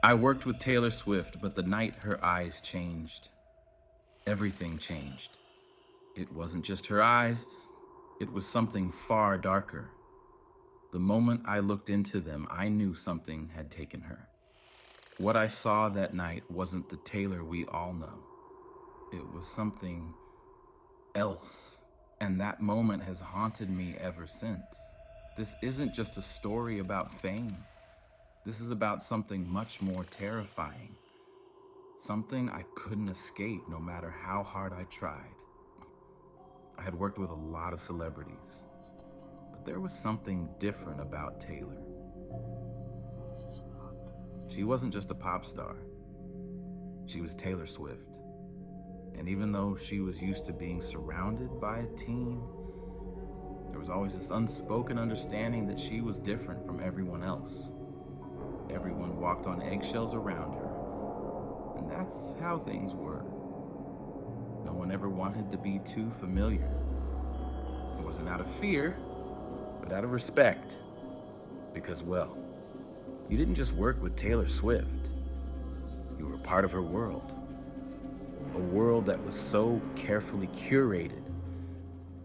I worked with Taylor Swift, but the night her eyes changed, everything changed. It wasn't just her eyes, it was something far darker. The moment I looked into them, I knew something had taken her. What I saw that night wasn't the Taylor we all know. It was something else. And that moment has haunted me ever since. This isn't just a story about fame. This is about something much more terrifying. Something I couldn't escape no matter how hard I tried. I had worked with a lot of celebrities, but there was something different about Taylor. She wasn't just a pop star. She was Taylor Swift. And even though she was used to being surrounded by a team, there was always this unspoken understanding that she was different from everyone else. Everyone walked on eggshells around her, and that's how things were. No one ever wanted to be too familiar. It wasn't out of fear, but out of respect. Because, well, you didn't just work with Taylor Swift. You were part of her world. A world that was so carefully curated,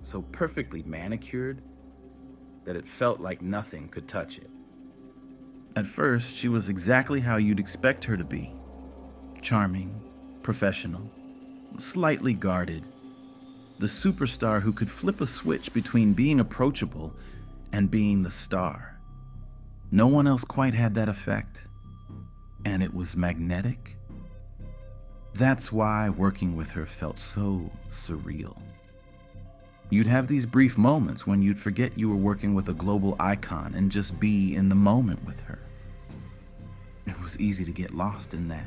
so perfectly manicured, that it felt like nothing could touch it. At first, she was exactly how you'd expect her to be. Charming, professional, slightly guarded. The superstar who could flip a switch between being approachable and being the star. No one else quite had that effect. And it was magnetic. That's why working with her felt so surreal. You'd have these brief moments when you'd forget you were working with a global icon and just be in the moment with her. It was easy to get lost in that.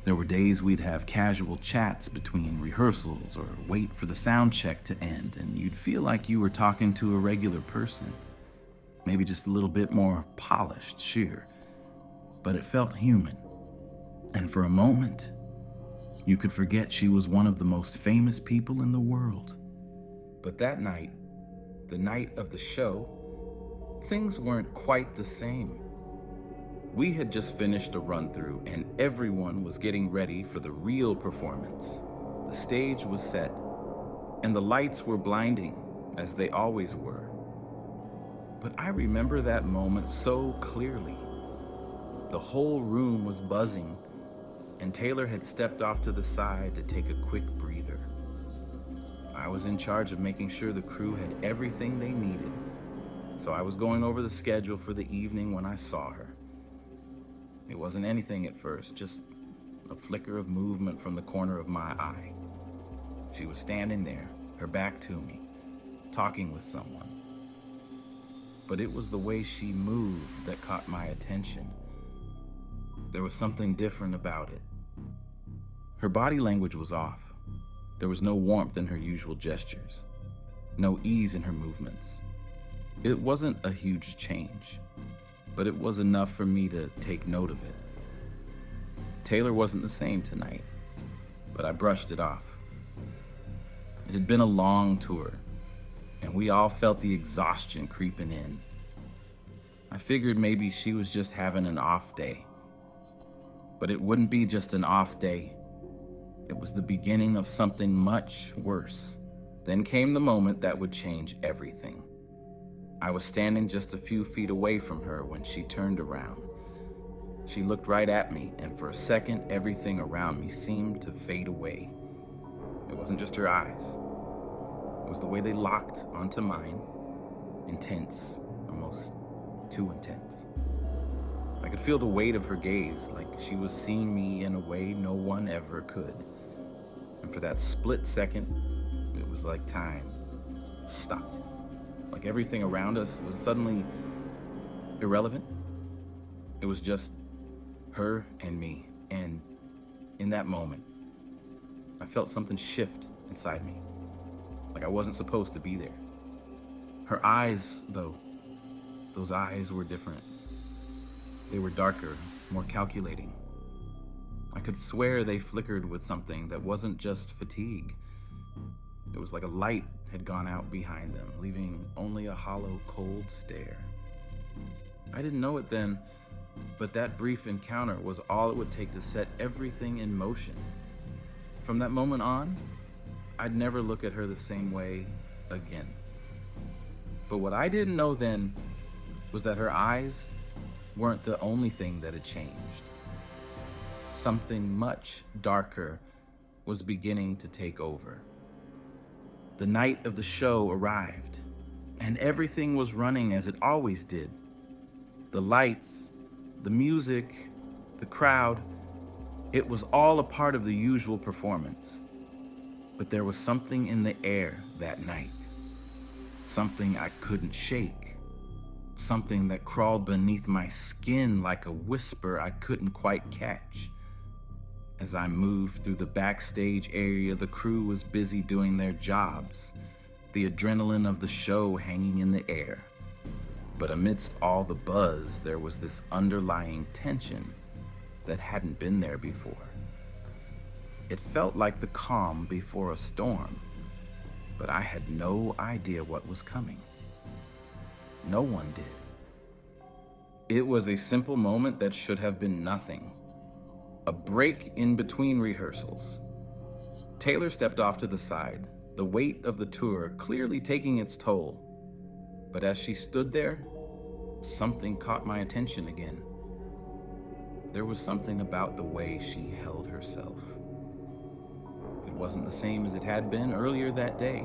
There were days we'd have casual chats between rehearsals or wait for the sound check to end, and you'd feel like you were talking to a regular person. Maybe just a little bit more polished, sure, but it felt human. And for a moment, you could forget she was one of the most famous people in the world. But that night, the night of the show, things weren't quite the same. We had just finished a run-through and everyone was getting ready for the real performance. The stage was set and the lights were blinding, as they always were. But I remember that moment so clearly. The whole room was buzzing and Taylor had stepped off to the side to take a quick breather. I was in charge of making sure the crew had everything they needed, so I was going over the schedule for the evening when I saw her. It wasn't anything at first, just a flicker of movement from the corner of my eye. She was standing there, her back to me, talking with someone. But it was the way she moved that caught my attention. There was something different about it. Her body language was off. There was no warmth in her usual gestures, no ease in her movements. It wasn't a huge change, but it was enough for me to take note of it. Taylor wasn't the same tonight, but I brushed it off. It had been a long tour, and we all felt the exhaustion creeping in. I figured maybe she was just having an off day. But it wouldn't be just an off day. It was the beginning of something much worse. Then came the moment that would change everything. I was standing just a few feet away from her when she turned around. She looked right at me, and for a second, everything around me seemed to fade away. It wasn't just her eyes. It was the way they locked onto mine. Intense, almost too intense. I could feel the weight of her gaze, like she was seeing me in a way no one ever could. And for that split second, it was like time stopped. Like everything around us was suddenly irrelevant. It was just her and me. And in that moment, I felt something shift inside me. Like I wasn't supposed to be there. Her eyes, though, those eyes were different. They were darker, more calculating. I could swear they flickered with something that wasn't just fatigue. It was like a light had gone out behind them, leaving only a hollow, cold stare. I didn't know it then, But that brief encounter was all it would take to set everything in motion. From that moment on, I'd never look at her the same way again. But what I didn't know then was that her eyes weren't the only thing that had changed. Something much darker was beginning to take over. The night of the show arrived, and everything was running as it always did. The lights, the music, the crowd, it was all a part of the usual performance. But there was something in the air that night. Something I couldn't shake. Something that crawled beneath my skin like a whisper I couldn't quite catch. As I moved through the backstage area, the crew was busy doing their jobs, the adrenaline of the show hanging in the air. But amidst all the buzz, there was this underlying tension that hadn't been there before. It felt like the calm before a storm, but I had no idea what was coming. No one did. It was a simple moment that should have been nothing. A break in between rehearsals. Taylor stepped off to the side, the weight of the tour clearly taking its toll. But as she stood there, something caught my attention again. There was something about the way she held herself. It wasn't the same as it had been earlier that day.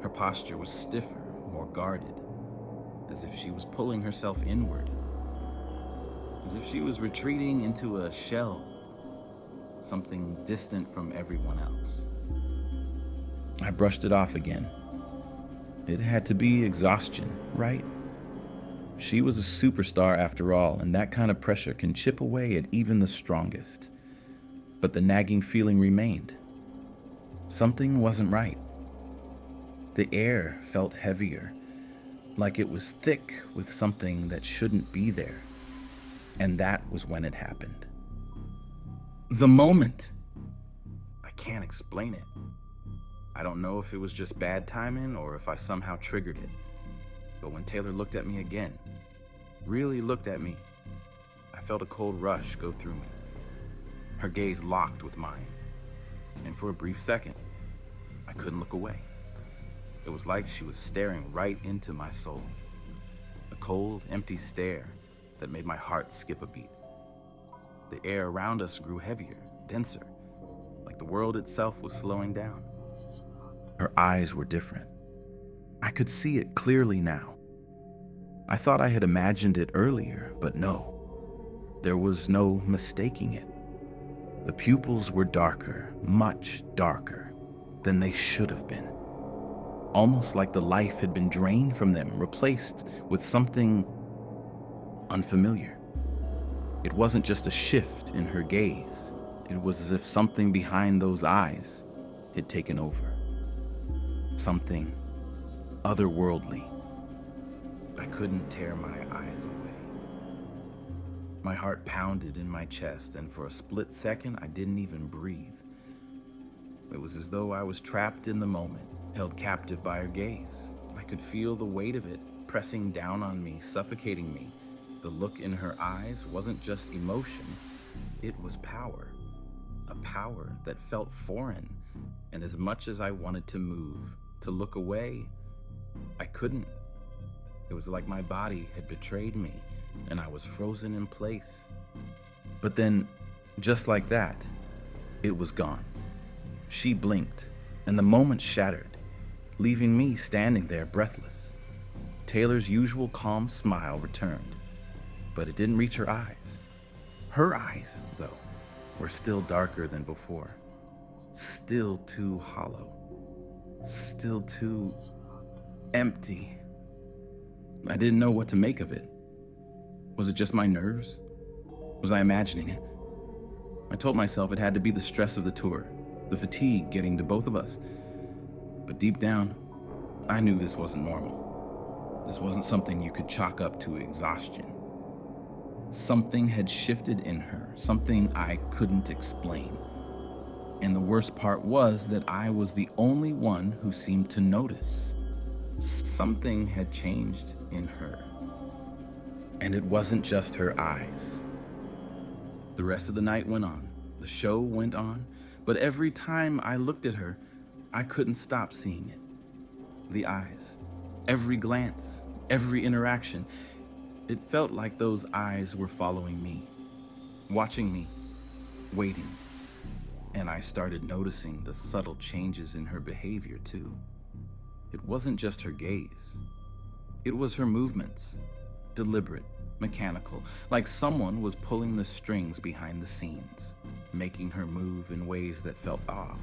Her posture was stiffer, more guarded, as if she was pulling herself inward, as if she was retreating into a shell, something distant from everyone else. I brushed it off again. It had to be exhaustion, right? She was a superstar after all, and that kind of pressure can chip away at even the strongest. But the nagging feeling remained. Something wasn't right. The air felt heavier, like it was thick with something that shouldn't be there. And that was when it happened. The moment. I can't explain it. I don't know if it was just bad timing or if I somehow triggered it. But when Taylor looked at me again, really looked at me, I felt a cold rush go through me. Her gaze locked with mine, and for a brief second, I couldn't look away. It was like she was staring right into my soul. A cold, empty stare that made my heart skip a beat. The air around us grew heavier, denser, like the world itself was slowing down. Her eyes were different. I could see it clearly now. I thought I had imagined it earlier, but no. There was no mistaking it. The pupils were darker, much darker than they should have been. Almost like the life had been drained from them, replaced with something unfamiliar. It wasn't just a shift in her gaze. It was as if something behind those eyes had taken over. Something otherworldly. I couldn't tear my eyes away. My heart pounded in my chest, and for a split second, I didn't even breathe. It was as though I was trapped in the moment, held captive by her gaze. I could feel the weight of it pressing down on me, suffocating me. The look in her eyes wasn't just emotion, it was power. A power that felt foreign, and as much as I wanted to move, to look away, I couldn't. It was like my body had betrayed me, and I was frozen in place. But then, just like that, it was gone. She blinked, and the moment shattered, leaving me standing there breathless. Taylor's usual calm smile returned, but it didn't reach her eyes. Her eyes, though, were still darker than before, still too hollow, still too empty. I didn't know what to make of it. Was it just my nerves? Was I imagining it? I told myself it had to be the stress of the tour, the fatigue getting to both of us. But deep down, I knew this wasn't normal. This wasn't something you could chalk up to exhaustion. Something had shifted in her, something I couldn't explain. And the worst part was that I was the only one who seemed to notice. Something had changed in her. And it wasn't just her eyes. The rest of the night went on. The show went on. But every time I looked at her, I couldn't stop seeing it. The eyes. Every glance. Every interaction. It felt like those eyes were following me. Watching me. Waiting. And I started noticing the subtle changes in her behavior, too. It wasn't just her gaze. It was her movements. Deliberate, mechanical, like someone was pulling the strings behind the scenes, making her move in ways that felt off.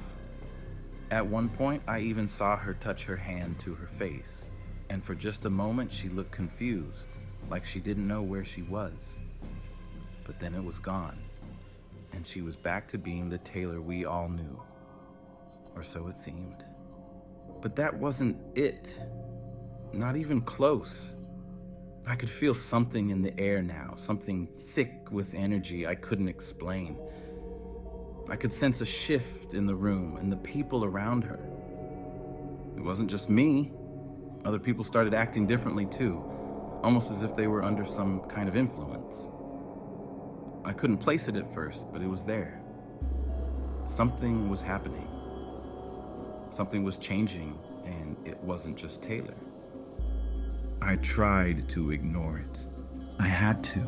At one point, I even saw her touch her hand to her face, and for just a moment she looked confused, like she didn't know where she was. But then it was gone, and she was back to being the Taylor we all knew. Or so it seemed. But that wasn't it. Not even close. I could feel something in the air now, something thick with energy I couldn't explain. I could sense a shift in the room and the people around her. It wasn't just me. Other people started acting differently too, almost as if they were under some kind of influence. I couldn't place it at first, but it was there. Something was happening. Something was changing, and it wasn't just Taylor. I tried to ignore it. I had to.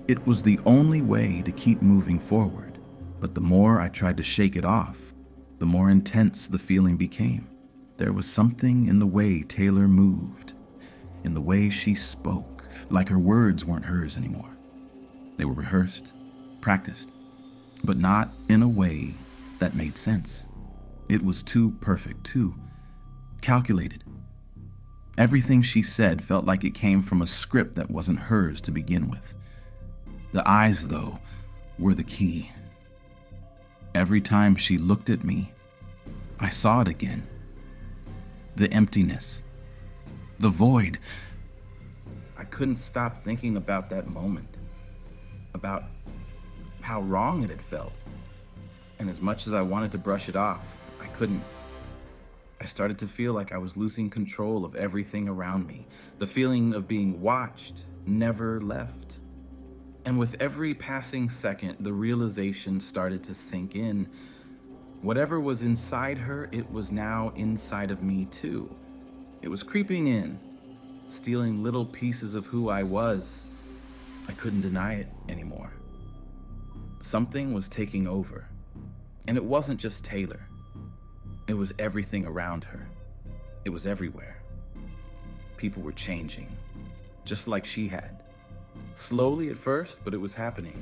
It was the only way to keep moving forward, but the more I tried to shake it off, the more intense the feeling became. There was something in the way Taylor moved, in the way she spoke, like her words weren't hers anymore. They were rehearsed, practiced, but not in a way that made sense. It was too perfect, too calculated. Everything she said felt like it came from a script that wasn't hers to begin with. The eyes, though, were the key. Every time she looked at me, I saw it again. The emptiness. The void. I couldn't stop thinking about that moment. About how wrong it had felt. And as much as I wanted to brush it off, I couldn't. I started to feel like I was losing control of everything around me. The feeling of being watched never left. And with every passing second, the realization started to sink in. Whatever was inside her, it was now inside of me too. It was creeping in, stealing little pieces of who I was. I couldn't deny it anymore. Something was taking over. And it wasn't just Taylor. It was everything around her. It was everywhere. People were changing, just like she had. Slowly at first, but it was happening.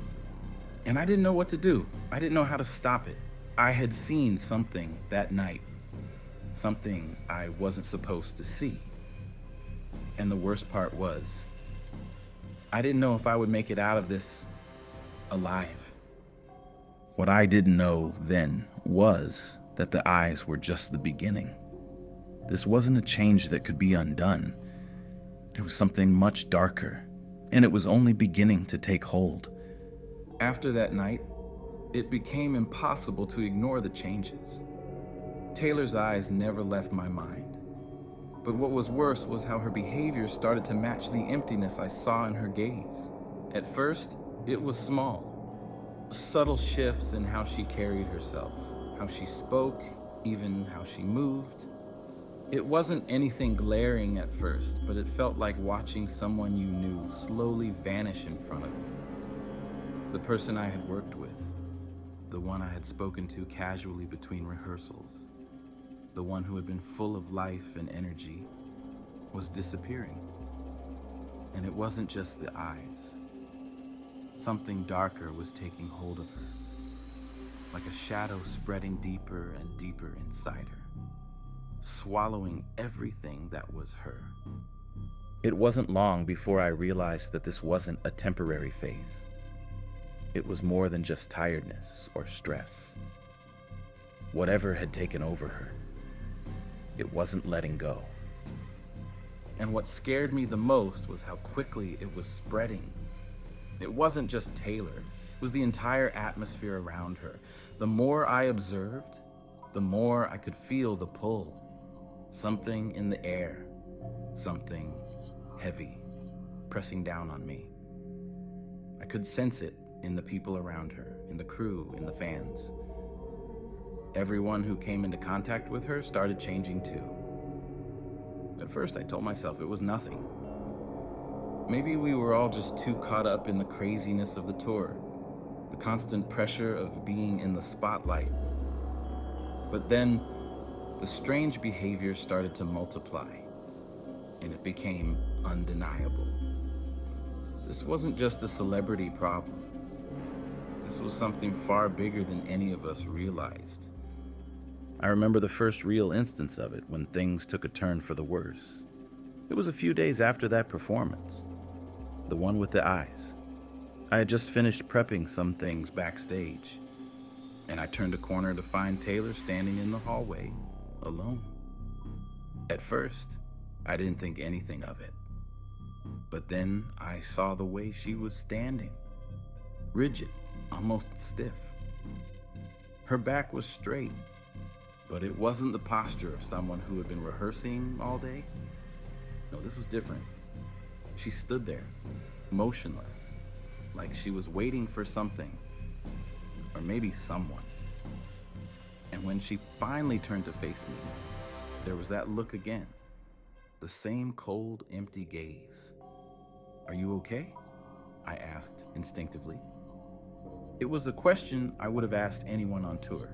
And I didn't know what to do. I didn't know how to stop it. I had seen something that night. Something I wasn't supposed to see. And the worst part was, I didn't know if I would make it out of this alive. What I didn't know then was that the eyes were just the beginning. This wasn't a change that could be undone. It was something much darker, and it was only beginning to take hold. After that night, it became impossible to ignore the changes. Taylor's eyes never left my mind. But what was worse was how her behavior started to match the emptiness I saw in her gaze. At first, it was small. Subtle shifts in how she carried herself, how she spoke, even how she moved. It wasn't anything glaring at first, but it felt like watching someone you knew slowly vanish in front of you. The person I had worked with, the one I had spoken to casually between rehearsals, the one who had been full of life and energy, was disappearing. And it wasn't just the eyes. Something darker was taking hold of her, like a shadow spreading deeper and deeper inside her, swallowing everything that was her. It wasn't long before I realized that this wasn't a temporary phase. It was more than just tiredness or stress. Whatever had taken over her, it wasn't letting go. And what scared me the most was how quickly it was spreading. It wasn't just Taylor. It was the entire atmosphere around her. The more I observed, the more I could feel the pull. Something in the air. Something heavy. pressing down on me. I could sense it in the people around her, in the crew, in the fans. Everyone who came into contact with her started changing too. At first, I told myself it was nothing. Maybe we were all just too caught up in the craziness of the tour, the constant pressure of being in the spotlight. But then, the strange behavior started to multiply, and it became undeniable. This wasn't just a celebrity problem. This was something far bigger than any of us realized. I remember the first real instance of it when things took a turn for the worse. It was a few days after that performance, the one with the eyes. I had just finished prepping some things backstage, and I turned a corner to find Taylor standing in the hallway, alone. At first, I didn't think anything of it. But then I saw the way she was standing, rigid, almost stiff. Her back was straight, but it wasn't the posture of someone who had been rehearsing all day. No, this was different. She stood there, motionless, like she was waiting for something, or maybe someone. And when she finally turned to face me, there was that look again, the same cold, empty gaze. "Are you okay?" I asked instinctively. It was a question I would have asked anyone on tour,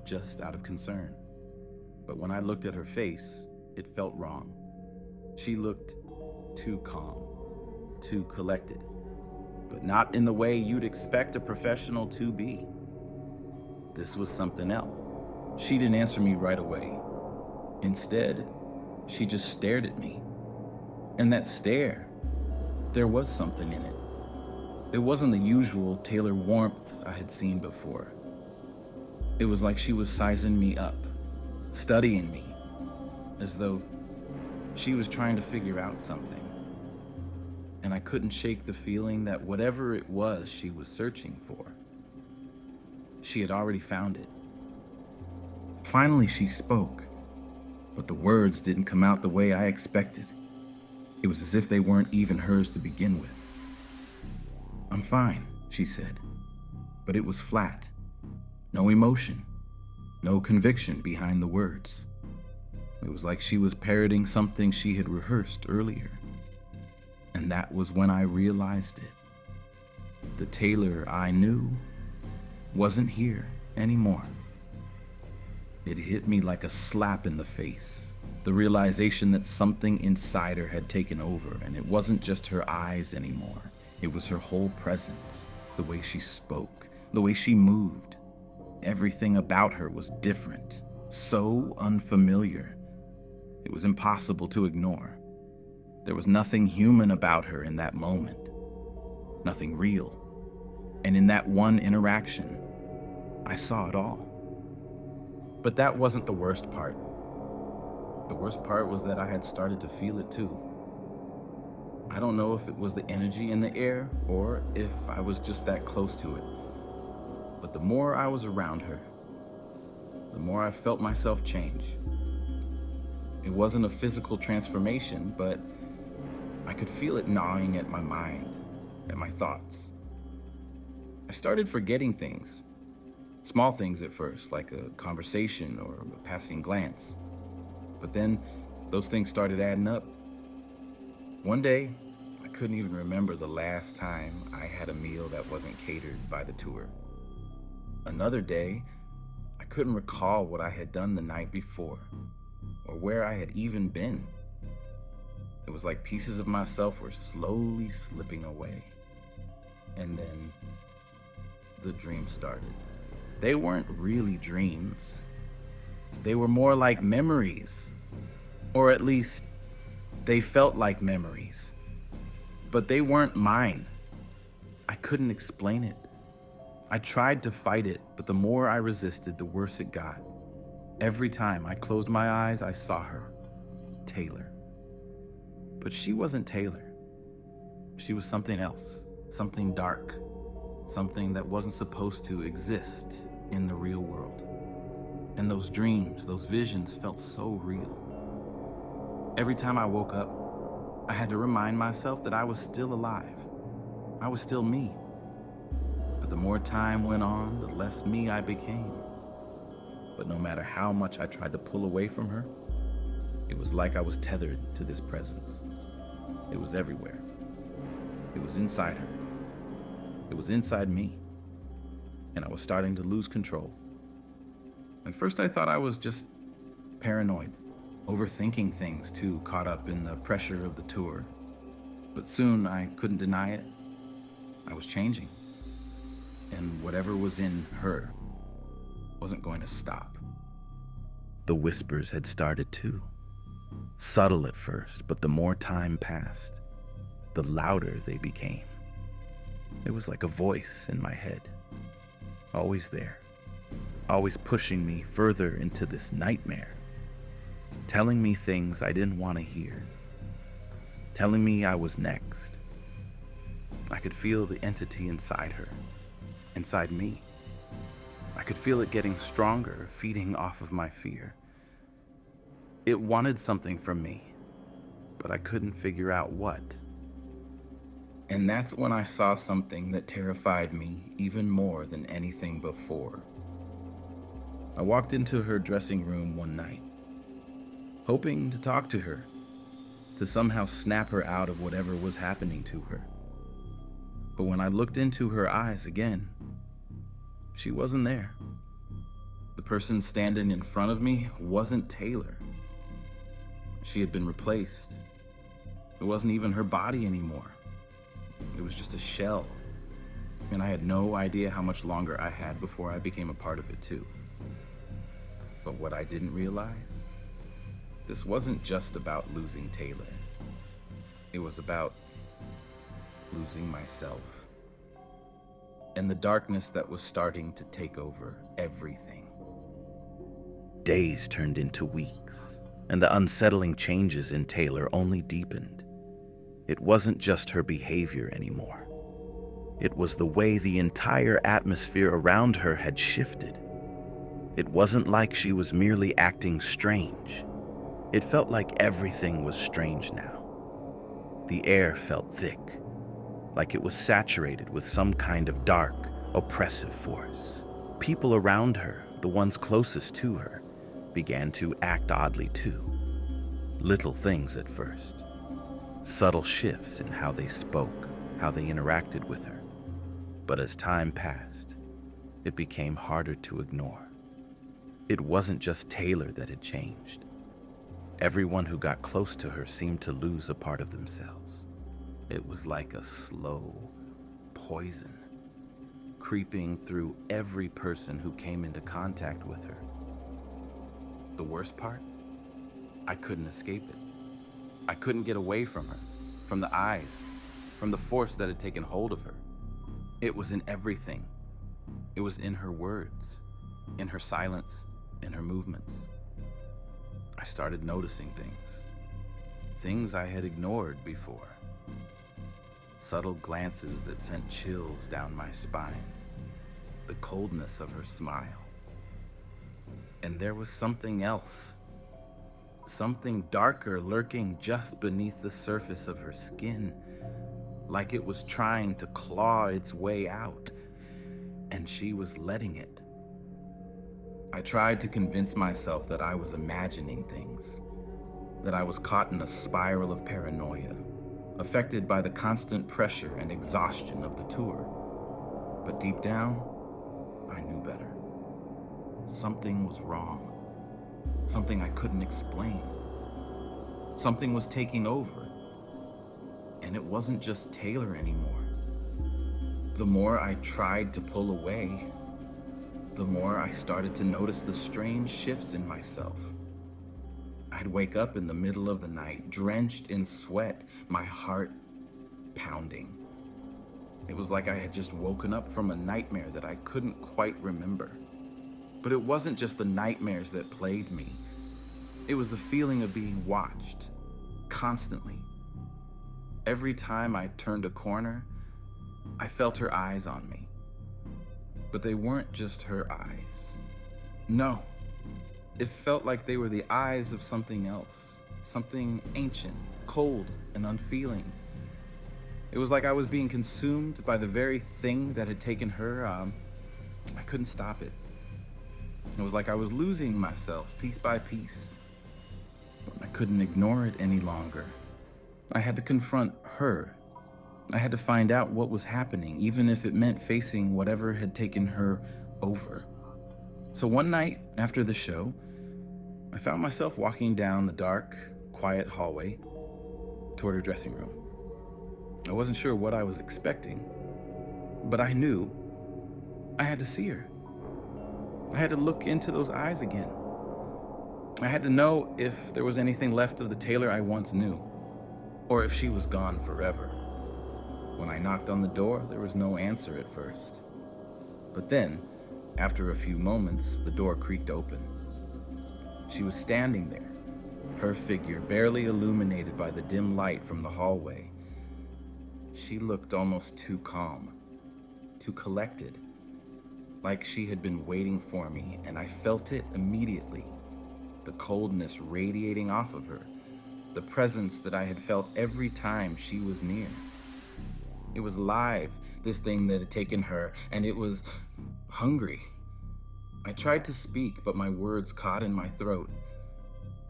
just out of concern. But when I looked at her face, it felt wrong. She looked too calm, too collected, but not in the way you'd expect a professional to be. This was something else. She didn't answer me right away. Instead, she just stared at me. And that stare, there was something in it. It wasn't the usual Taylor warmth I had seen before. It was like she was sizing me up, studying me, as though she was trying to figure out something. And I couldn't shake the feeling that whatever it was she was searching for, she had already found it. Finally, she spoke, but the words didn't come out the way I expected. It was as if they weren't even hers to begin with. "I'm fine," she said, but it was flat. No emotion, no conviction behind the words. It was like she was parroting something she had rehearsed earlier. And that was when I realized it. The Taylor I knew wasn't here anymore. It hit me like a slap in the face. The realization that something inside her had taken over, and it wasn't just her eyes anymore. It was her whole presence, the way she spoke, the way she moved. Everything about her was different, so unfamiliar. It was impossible to ignore. There was nothing human about her in that moment, nothing real. And in that one interaction, I saw it all. But that wasn't the worst part. The worst part was that I had started to feel it too. I don't know if it was the energy in the air or if I was just that close to it. But the more I was around her, the more I felt myself change. It wasn't a physical transformation, but I could feel it gnawing at my mind, at my thoughts. I started forgetting things. Small things at first, like a conversation or a passing glance. But then those things started adding up. One day, I couldn't even remember the last time I had a meal that wasn't catered by the tour. Another day, I couldn't recall what I had done the night before, or where I had even been. It was like pieces of myself were slowly slipping away. And then the dreams started. They weren't really dreams. They were more like memories. Or at least, they felt like memories. But they weren't mine. I couldn't explain it. I tried to fight it, but the more I resisted, the worse it got. Every time I closed my eyes, I saw her, Taylor. But she wasn't Taylor. She was something else, something dark, something that wasn't supposed to exist in the real world. And those dreams, those visions felt so real. Every time I woke up, I had to remind myself that I was still alive. I was still me. But the more time went on, the less me I became. But no matter how much I tried to pull away from her, it was like I was tethered to this presence. It was everywhere. It was inside her. It was inside me. And I was starting to lose control. At first I thought I was just paranoid, overthinking things too, caught up in the pressure of the tour. But soon I couldn't deny it. I was changing. And whatever was in her wasn't going to stop. The whispers had started too. Subtle at first, but the more time passed, the louder they became. It was like a voice in my head, always there, always pushing me further into this nightmare, telling me things I didn't want to hear, telling me I was next. I could feel the entity inside her, inside me. I could feel it getting stronger, feeding off of my fear. It wanted something from me, but I couldn't figure out what. And that's when I saw something that terrified me even more than anything before. I walked into her dressing room one night, hoping to talk to her, to somehow snap her out of whatever was happening to her. But when I looked into her eyes again, she wasn't there. The person standing in front of me wasn't Taylor. She had been replaced. It wasn't even her body anymore. It was just a shell. And I had no idea how much longer I had before I became a part of it too. But what I didn't realize, this wasn't just about losing Taylor. It was about losing myself. And the darkness that was starting to take over everything. Days turned into weeks, and the unsettling changes in Taylor only deepened. It wasn't just her behavior anymore. It was the way the entire atmosphere around her had shifted. It wasn't like she was merely acting strange. It felt like everything was strange now. The air felt thick, like it was saturated with some kind of dark, oppressive force. People around her, the ones closest to her, began to act oddly too. Little things at first. Subtle shifts in how they spoke, how they interacted with her. But as time passed, it became harder to ignore. It wasn't just Taylor that had changed. Everyone who got close to her seemed to lose a part of themselves. It was like a slow poison, creeping through every person who came into contact with her. The worst part? I couldn't escape it. I couldn't get away from her, from the eyes, from the force that had taken hold of her. It was in everything. It was in her words, in her silence, in her movements. I started noticing things I had ignored before. Subtle glances that sent chills down my spine, the coldness of her smile. And there was something else, something darker lurking just beneath the surface of her skin, like it was trying to claw its way out, and she was letting it. I tried to convince myself that I was imagining things, that I was caught in a spiral of paranoia, affected by the constant pressure and exhaustion of the tour. But deep down, I knew better. Something was wrong. Something I couldn't explain. Something was taking over. And it wasn't just Taylor anymore. The more I tried to pull away, the more I started to notice the strange shifts in myself. I'd wake up in the middle of the night, drenched in sweat, my heart pounding. It was like I had just woken up from a nightmare that I couldn't quite remember. But it wasn't just the nightmares that plagued me. It was the feeling of being watched, constantly. Every time I turned a corner, I felt her eyes on me. But they weren't just her eyes. No, it felt like they were the eyes of something else. something ancient, cold, and unfeeling. It was like I was being consumed by the very thing that had taken her. I couldn't stop it. It was like I was losing myself piece by piece. I couldn't ignore it any longer. I had to confront her. I had to find out what was happening, even if it meant facing whatever had taken her over. So one night after the show, I found myself walking down the dark, quiet hallway toward her dressing room. I wasn't sure what I was expecting, but I knew I had to see her. I had to look into those eyes again. I had to know if there was anything left of the Taylor I once knew, or if she was gone forever. When I knocked on the door, there was no answer at first. But then, after a few moments, the door creaked open. She was standing there, her figure barely illuminated by the dim light from the hallway. She looked almost too calm, too collected, like she had been waiting for me, and I felt it immediately. The coldness radiating off of her, the presence that I had felt every time she was near. It was alive, this thing that had taken her, and it was hungry. I tried to speak, but my words caught in my throat.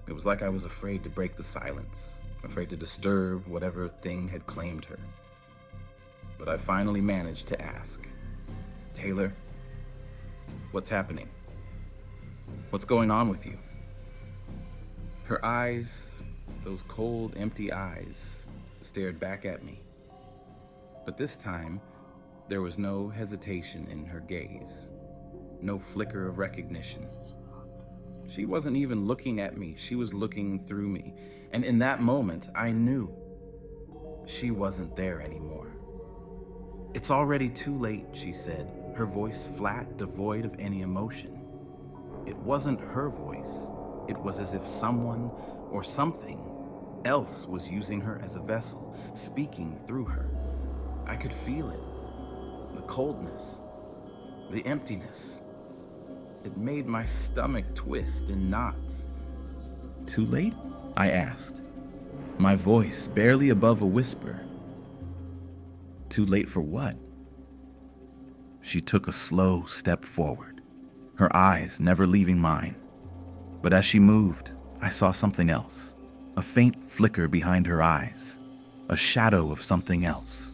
It was like I was afraid to break the silence, afraid to disturb whatever thing had claimed her. But I finally managed to ask, "Taylor, what's happening? What's going on with you?" Her eyes, those cold, empty eyes, stared back at me. But this time, there was no hesitation in her gaze, no flicker of recognition. She wasn't even looking at me, she was looking through me. And in that moment, I knew she wasn't there anymore. "It's already too late," she said, her voice flat, devoid of any emotion. It wasn't her voice. It was as if someone or something else was using her as a vessel, speaking through her. I could feel it. The coldness, the emptiness. It made my stomach twist in knots. "Too late?" I asked, my voice barely above a whisper. "Too late for what?" She took a slow step forward, her eyes never leaving mine. But as she moved, I saw something else, a faint flicker behind her eyes, a shadow of something else,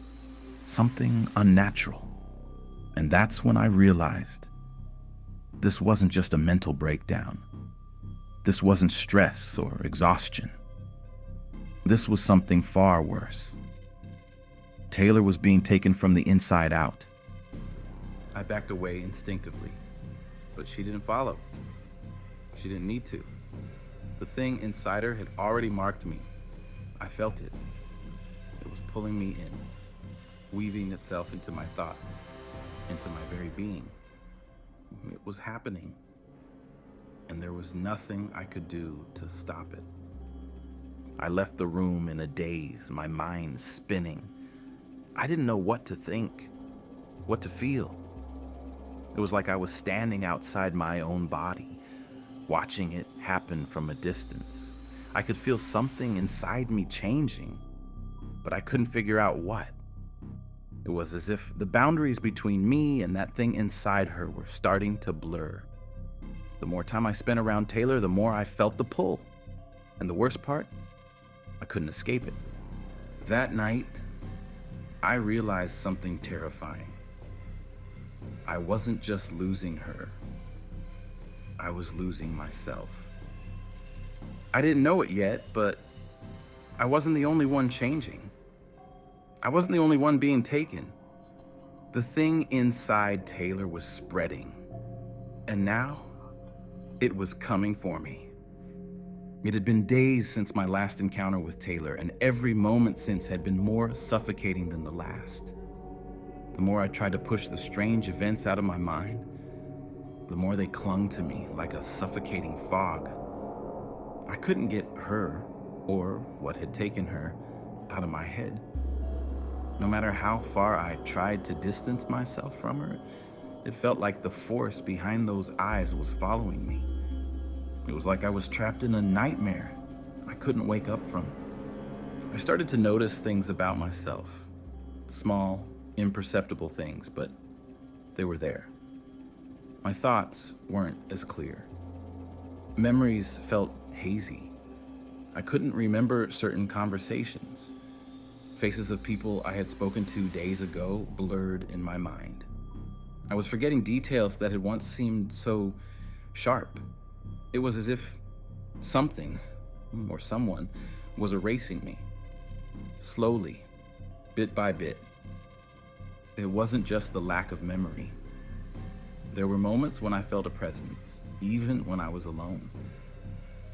something unnatural. And that's when I realized this wasn't just a mental breakdown. This wasn't stress or exhaustion. This was something far worse. Taylor was being taken from the inside out. I backed away instinctively, but she didn't follow. She didn't need to. The thing inside her had already marked me. I felt it. It was pulling me in, weaving itself into my thoughts, into my very being. It was happening, and there was nothing I could do to stop it. I left the room in a daze, my mind spinning. I didn't know what to think, what to feel. It was like I was standing outside my own body, watching it happen from a distance. I could feel something inside me changing, but I couldn't figure out what. It was as if the boundaries between me and that thing inside her were starting to blur. The more time I spent around Taylor, the more I felt the pull. And the worst part, I couldn't escape it. That night, I realized something terrifying. I wasn't just losing her. I was losing myself. I didn't know it yet, but I wasn't the only one changing. I wasn't the only one being taken. The thing inside Taylor was spreading, and now it was coming for me. It had been days since my last encounter with Taylor, and every moment since had been more suffocating than the last. The more I tried to push the strange events out of my mind, the more they clung to me like a suffocating fog. I couldn't get her, or what had taken her, out of my head. No matter how far I tried to distance myself from her, it felt like the force behind those eyes was following me. It was like I was trapped in a nightmare. I couldn't wake up from. I started to notice things about myself. Small, imperceptible things, but they were there. My thoughts weren't as clear. Memories felt hazy. I couldn't remember certain conversations. Faces of people I had spoken to days ago blurred in my mind. I was forgetting details that had once seemed so sharp. It was as if something, or someone, was erasing me. Slowly, bit by bit. It wasn't just the lack of memory. There were moments when I felt a presence, even when I was alone.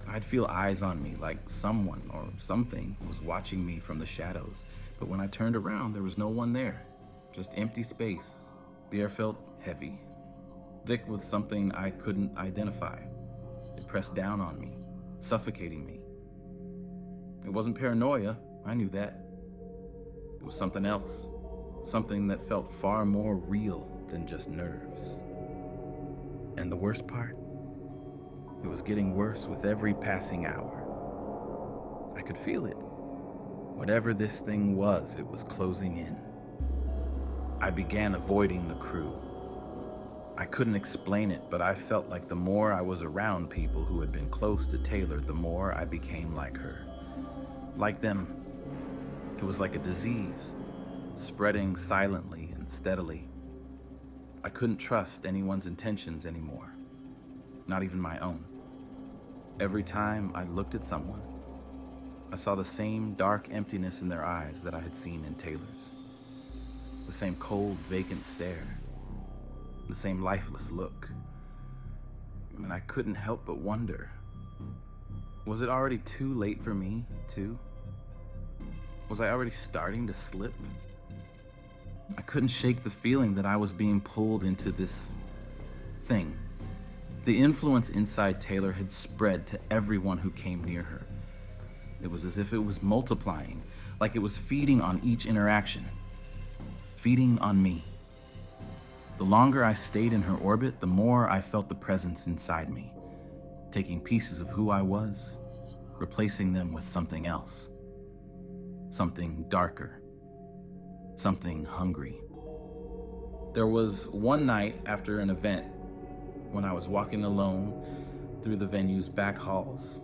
I'd feel eyes on me, like someone or something was watching me from the shadows. But when I turned around, there was no one there, just empty space. The air felt heavy, thick with something I couldn't identify. It pressed down on me, suffocating me. It wasn't paranoia, I knew that. It was something else, something that felt far more real than just nerves. And the worst part? It was getting worse with every passing hour. I could feel it. Whatever this thing was, it was closing in. I began avoiding the crew. I couldn't explain it, but I felt like the more I was around people who had been close to Taylor, the more I became like her. Like them. It was like a disease, spreading silently and steadily. I couldn't trust anyone's intentions anymore, not even my own. Every time I looked at someone, I saw the same dark emptiness in their eyes that I had seen in Taylor's. The same cold, vacant stare. The same lifeless look. And I couldn't help but wonder, was it already too late for me, too? Was I already starting to slip? I couldn't shake the feeling that I was being pulled into this thing. The influence inside Taylor had spread to everyone who came near her. It was as if it was multiplying, like it was feeding on each interaction, feeding on me. The longer I stayed in her orbit, the more I felt the presence inside me, taking pieces of who I was, replacing them with something else, something darker, something hungry. There was one night after an event when I was walking alone through the venue's back halls.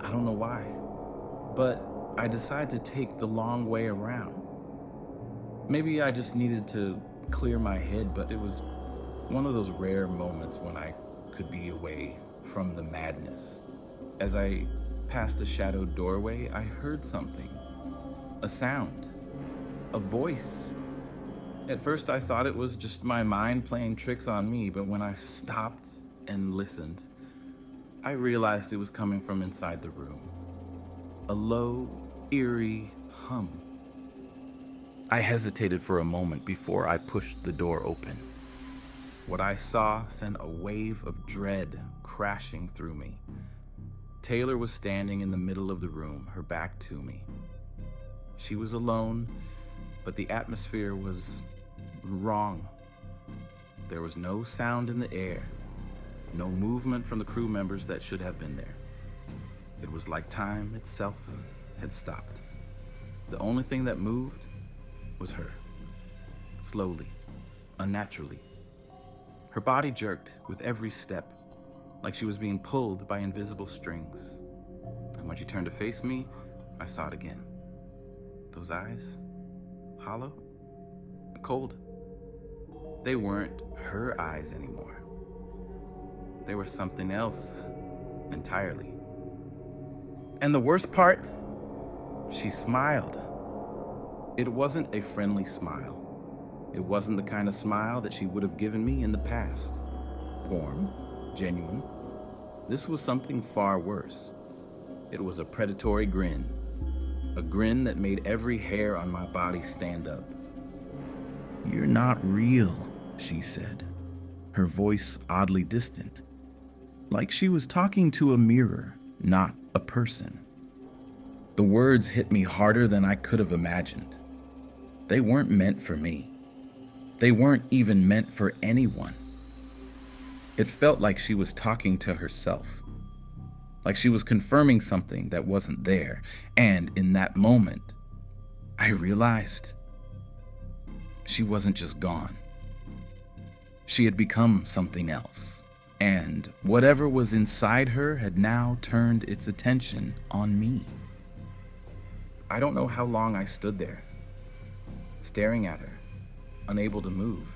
I don't know why, but I decided to take the long way around. Maybe I just needed to clear my head, but it was one of those rare moments when I could be away from the madness. As I passed a shadowed doorway, I heard something, a sound, a voice. At first I thought it was just my mind playing tricks on me, but when I stopped and listened, I realized it was coming from inside the room. A low, eerie hum. I hesitated for a moment before I pushed the door open. What I saw sent a wave of dread crashing through me. Taylor was standing in the middle of the room, her back to me. She was alone, but the atmosphere was wrong. There was no sound in the air, no movement from the crew members that should have been there. It was like time itself had stopped. The only thing that moved was her, slowly, unnaturally. Her body jerked with every step, like she was being pulled by invisible strings. And when she turned to face me, I saw it again. Those eyes, hollow, cold. They weren't her eyes anymore. They were something else entirely. And the worst part, she smiled. It wasn't a friendly smile. It wasn't the kind of smile that she would have given me in the past. Warm, genuine. This was something far worse. It was a predatory grin. A grin that made every hair on my body stand up. "You're not real," she said, her voice oddly distant, like she was talking to a mirror, not a person. The words hit me harder than I could have imagined. They weren't meant for me. They weren't even meant for anyone. It felt like she was talking to herself, like she was confirming something that wasn't there. And in that moment, I realized she wasn't just gone. She had become something else. And whatever was inside her had now turned its attention on me. I don't know how long I stood there, staring at her, unable to move.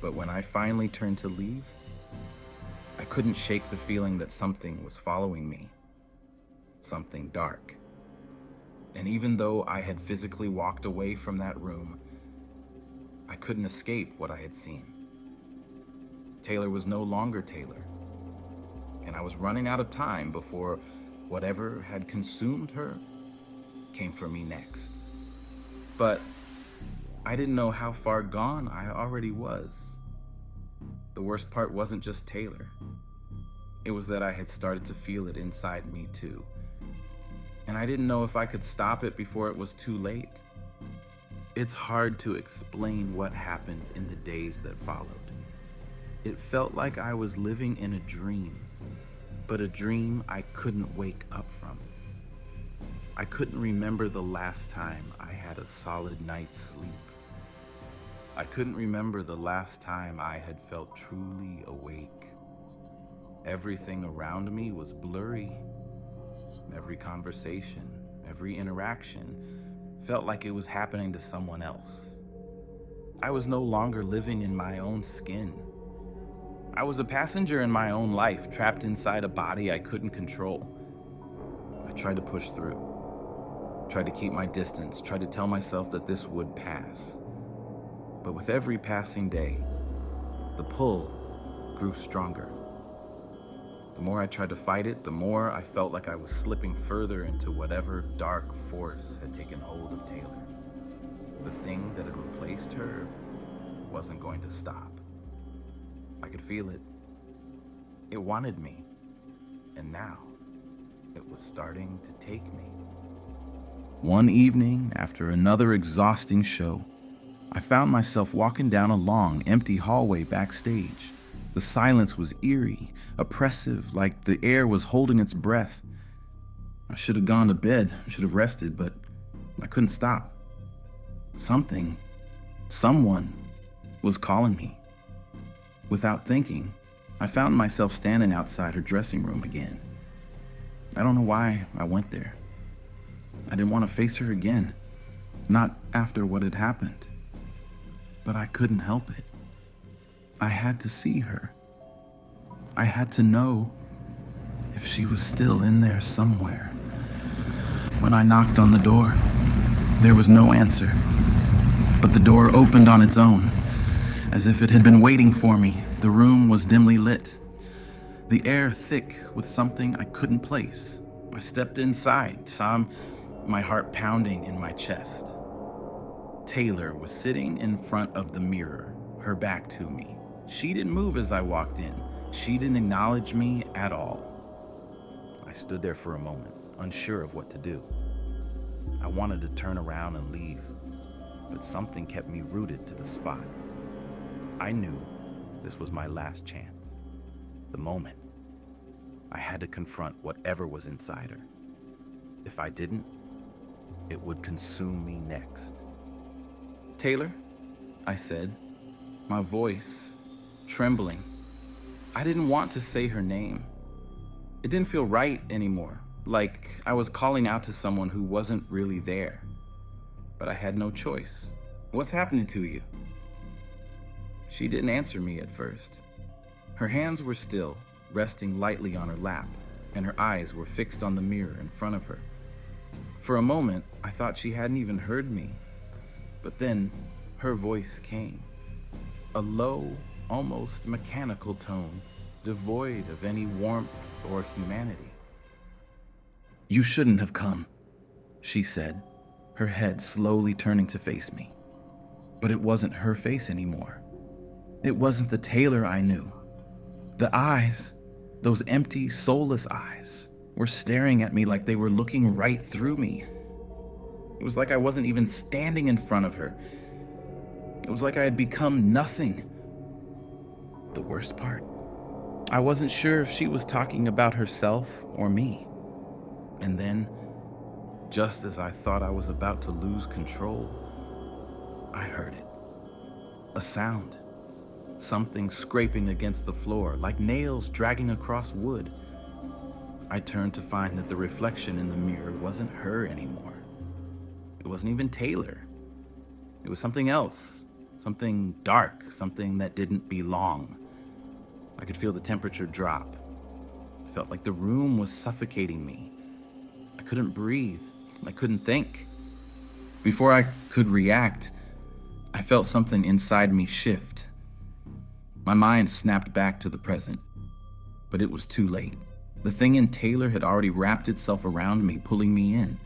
But when I finally turned to leave, I couldn't shake the feeling that something was following me, something dark. And even though I had physically walked away from that room, I couldn't escape what I had seen. Taylor was no longer Taylor, and I was running out of time before whatever had consumed her came for me next. But I didn't know how far gone I already was. The worst part wasn't just Taylor. It was that I had started to feel it inside me too. And I didn't know if I could stop it before it was too late. It's hard to explain what happened in the days that followed. It felt like I was living in a dream, but a dream I couldn't wake up from. I couldn't remember the last time I had a solid night's sleep. I couldn't remember the last time I had felt truly awake. Everything around me was blurry. Every conversation, every interaction felt like it was happening to someone else. I was no longer living in my own skin. I was a passenger in my own life, trapped inside a body I couldn't control. I tried to push through, tried to keep my distance, tried to tell myself that this would pass. But with every passing day, the pull grew stronger. The more I tried to fight it, the more I felt like I was slipping further into whatever dark force had taken hold of Taylor. The thing that had replaced her wasn't going to stop. I could feel it. It wanted me. And now, it was starting to take me. One evening, after another exhausting show, I found myself walking down a long, empty hallway backstage. The silence was eerie, oppressive, like the air was holding its breath. I should have gone to bed, should have rested, but I couldn't stop. Someone was calling me. Without thinking, I found myself standing outside her dressing room again. I don't know why I went there. I didn't want to face her again, not after what had happened. But I couldn't help it. I had to see her. I had to know if she was still in there somewhere. When I knocked on the door, there was no answer. But the door opened on its own, as if it had been waiting for me. The room was dimly lit, the air thick with something I couldn't place. I stepped inside, saw my heart pounding in my chest. Taylor was sitting in front of the mirror, her back to me. She didn't move as I walked in. She didn't acknowledge me at all. I stood there for a moment, unsure of what to do. I wanted to turn around and leave, but something kept me rooted to the spot. I knew this was my last chance, the moment. I had to confront whatever was inside her. If I didn't, it would consume me next. "Taylor," I said, my voice trembling. I didn't want to say her name. It didn't feel right anymore, like I was calling out to someone who wasn't really there. But I had no choice. "What's happening to you?" She didn't answer me at first. Her hands were still, resting lightly on her lap, and her eyes were fixed on the mirror in front of her. For a moment, I thought she hadn't even heard me. But then, her voice came. A low, almost mechanical tone, devoid of any warmth or humanity. "You shouldn't have come," she said, her head slowly turning to face me. But it wasn't her face anymore. It wasn't the Taylor I knew. The eyes, those empty, soulless eyes, were staring at me like they were looking right through me. It was like I wasn't even standing in front of her. It was like I had become nothing. The worst part, I wasn't sure if she was talking about herself or me. And then, just as I thought I was about to lose control, I heard it. A sound. Something scraping against the floor, like nails dragging across wood. I turned to find that the reflection in the mirror wasn't her anymore. It wasn't even Taylor. It was something else. Something dark, something that didn't belong. I could feel the temperature drop. It felt like the room was suffocating me. I couldn't breathe. I couldn't think. Before I could react, I felt something inside me shift. My mind snapped back to the present, but it was too late. The thing in Taylor had already wrapped itself around me, pulling me in.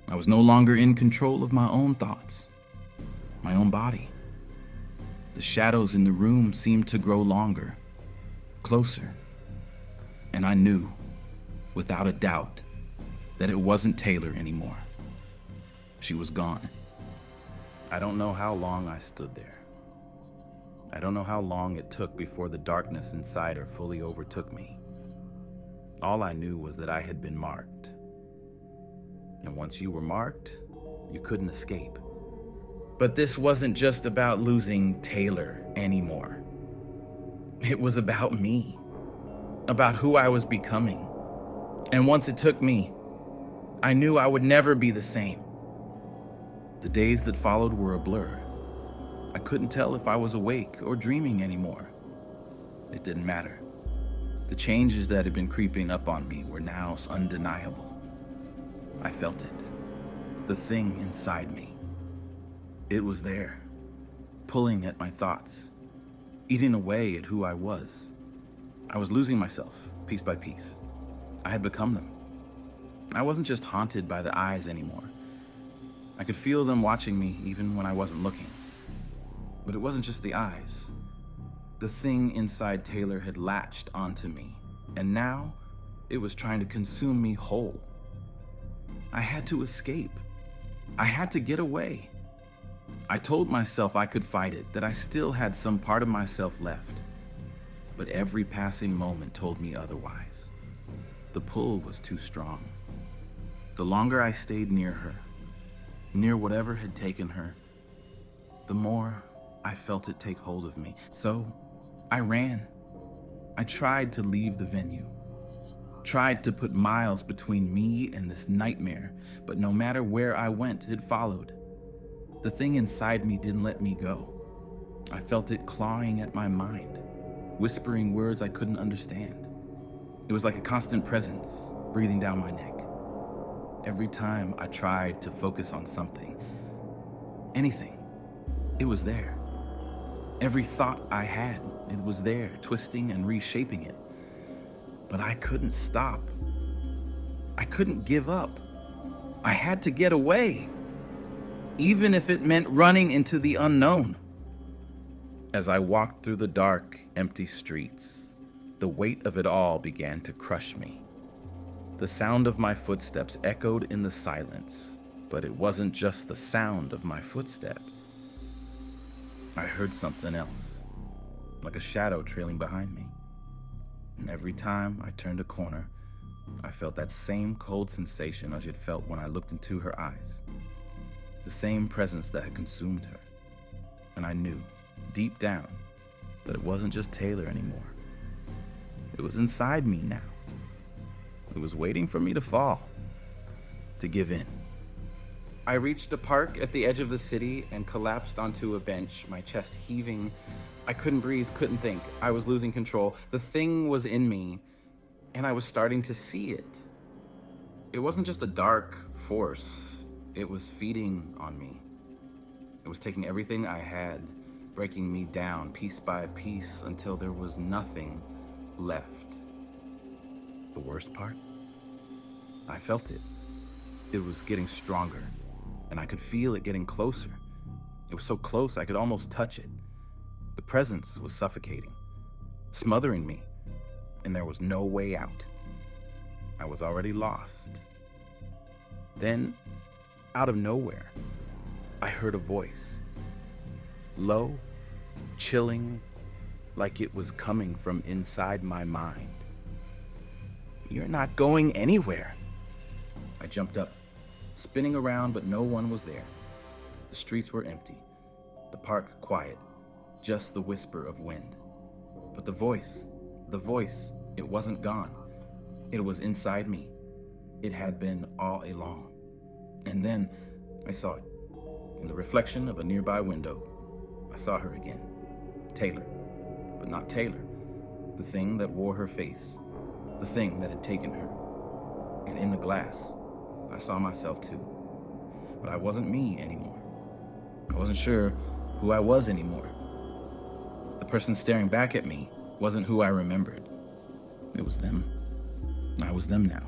I was no longer in control of my own thoughts, my own body. The shadows in the room seemed to grow longer, closer, and I knew, without a doubt, that it wasn't Taylor anymore. She was gone. I don't know how long I stood there. I don't know how long it took before the darkness inside her fully overtook me. All I knew was that I had been marked. And once you were marked, you couldn't escape. But this wasn't just about losing Taylor anymore. It was about me, about who I was becoming. And once it took me, I knew I would never be the same. The days that followed were a blur. I couldn't tell if I was awake or dreaming anymore. It didn't matter. The changes that had been creeping up on me were now undeniable. I felt it. The thing inside me. It was there, pulling at my thoughts, eating away at who I was. I was losing myself, piece by piece. I had become them. I wasn't just haunted by the eyes anymore. I could feel them watching me even when I wasn't looking. But it wasn't just the eyes. The thing inside Taylor had latched onto me, and now it was trying to consume me whole. I had to escape. I had to get away. I told myself I could fight it, that I still had some part of myself left. But every passing moment told me otherwise. The pull was too strong. The longer I stayed near her, near whatever had taken her, the more I felt it take hold of me. So I ran. I tried to leave the venue, tried to put miles between me and this nightmare, but no matter where I went, it followed. The thing inside me didn't let me go. I felt it clawing at my mind, whispering words I couldn't understand. It was like a constant presence breathing down my neck. Every time I tried to focus on something, anything, it was there. Every thought I had, it was there, twisting and reshaping it. But I couldn't stop. I couldn't give up. I had to get away, even if it meant running into the unknown. As I walked through the dark, empty streets, the weight of it all began to crush me. The sound of my footsteps echoed in the silence, but it wasn't just the sound of my footsteps. I heard something else, like a shadow trailing behind me. And every time I turned a corner, I felt that same cold sensation I had felt when I looked into her eyes. The same presence that had consumed her. And I knew, deep down, that it wasn't just Taylor anymore. It was inside me now. It was waiting for me to fall, to give in. I reached a park at the edge of the city and collapsed onto a bench, my chest heaving. I couldn't breathe, couldn't think. I was losing control. The thing was in me, and I was starting to see it. It wasn't just a dark force. It was feeding on me. It was taking everything I had, breaking me down piece by piece until there was nothing left. The worst part? I felt it. It was getting stronger, and I could feel it getting closer. It was so close I could almost touch it. The presence was suffocating, smothering me, and there was no way out. I was already lost. Then, out of nowhere, I heard a voice. Low, chilling, like it was coming from inside my mind. "You're not going anywhere." I jumped up, spinning around, but no one was there. The streets were empty, the park quiet, just the whisper of wind. But the voice, it wasn't gone. It was inside me. It had been all along. And then I saw it. In the reflection of a nearby window, I saw her again. Taylor. But not Taylor. The thing that wore her face. The thing that had taken her. And in the glass, I saw myself too. But I wasn't me anymore. I wasn't sure who I was anymore. The person staring back at me wasn't who I remembered. It was them. I was them now.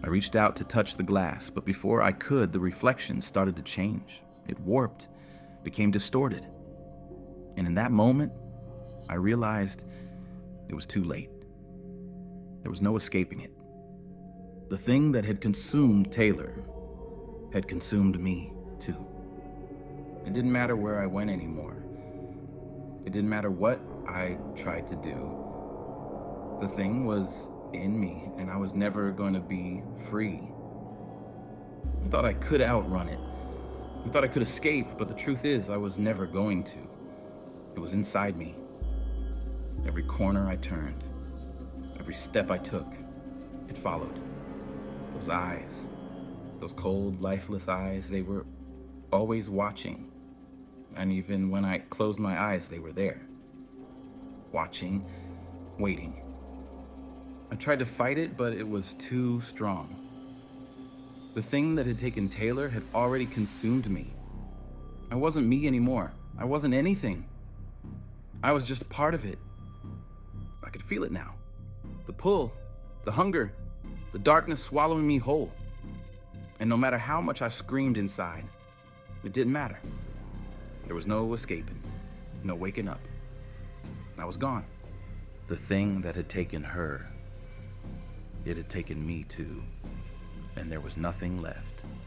I reached out to touch the glass, but before I could, the reflection started to change. It warped, became distorted. And in that moment, I realized it was too late. There was no escaping it. The thing that had consumed Taylor had consumed me too. It didn't matter where I went anymore. It didn't matter what I tried to do. The thing was in me, and I was never going to be free. I thought I could outrun it. I thought I could escape, but the truth is I was never going to. It was inside me. Every corner I turned, every step I took, it followed. Those eyes, those cold, lifeless eyes, they were always watching. And even when I closed my eyes, they were there. Watching, waiting. I tried to fight it, but it was too strong. The thing that had taken Taylor had already consumed me. I wasn't me anymore. I wasn't anything. I was just part of it. I could feel it now. The pull, the hunger, the darkness swallowing me whole. And no matter how much I screamed inside, it didn't matter. There was no escaping, no waking up. I was gone. The thing that had taken her, it had taken me too, and there was nothing left.